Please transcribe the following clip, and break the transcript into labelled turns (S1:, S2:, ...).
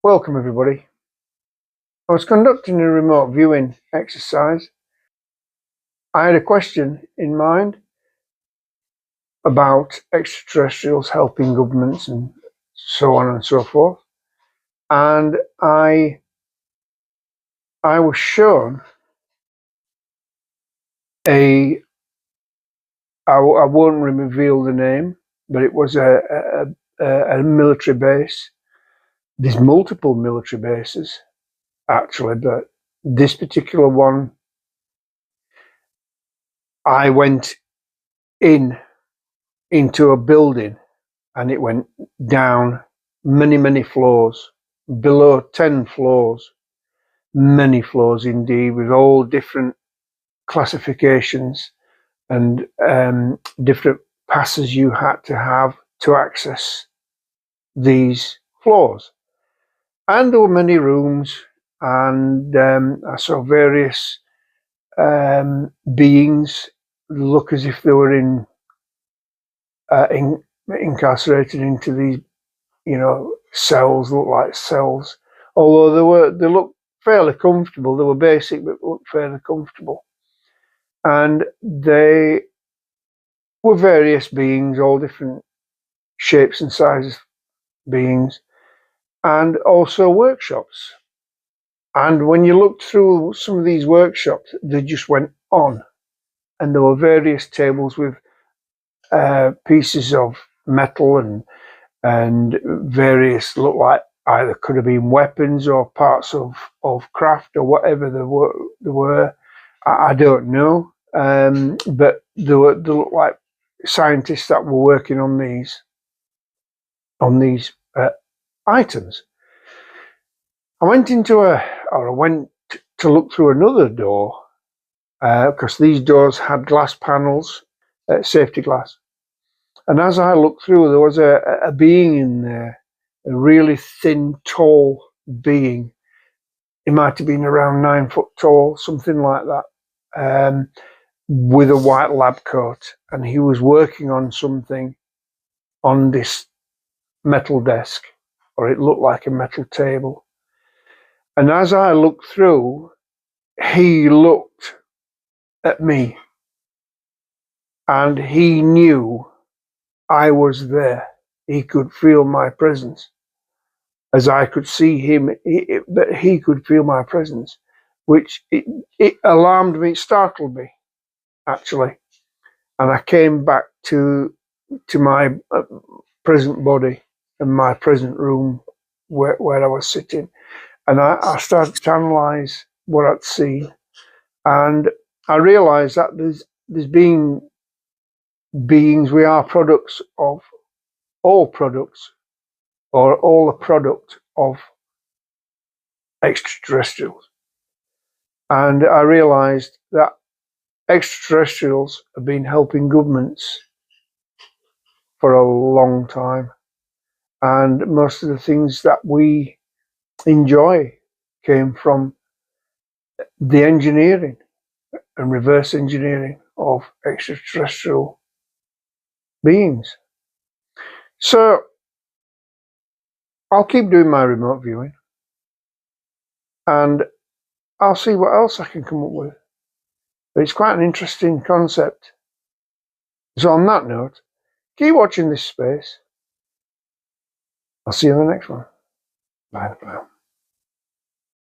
S1: Welcome everybody. I was conducting a remote viewing exercise. I had a question in mind about extraterrestrials helping governments and so on and so forth. And I was shown I won't reveal the name, but it was a military base. There's multiple military bases actually, but this particular one, I went into a building and it went down many floors, below 10 floors, many floors indeed, with all different classifications and different passes you had to have to access these floors. And there were many rooms, and I saw various beings look as if they were incarcerated into these, cells, look like cells. Although they looked fairly comfortable. They were basic, but looked fairly comfortable. And they were various beings, all different shapes and sizes beings, and also workshops. And when you looked through some of these workshops, they just went on. And there were various tables with pieces of metal and various, look like either could have been weapons or parts of craft or whatever they were. I don't know, but they look like scientists that were working on these items. I went to look through another door because these doors had glass panels, safety glass. And as I looked through, there was a being in there, a really thin, tall being. He might have been around 9 foot tall, something like that, with a white lab coat. And he was working on something on this metal desk, or it looked like a metal table. And as I looked through, he looked at me, and he knew I was there. He could feel my presence, as I could see him, but he could feel my presence, which it alarmed me, it startled me, actually. And I came back to my present body and my present room where I was sitting, and I started to analyze what I'd seen, and I realized that there's beings, we are products of all products, or all a product of extraterrestrials. And I realized that extraterrestrials have been helping governments for a long time. And most of the things that we enjoy came from the engineering and reverse engineering of extraterrestrial beings. So I'll keep doing my remote viewing, and I'll see what else I can come up with. But it's quite an interesting concept. So on that note, keep watching this space. I'll see you in the next one. Bye for now.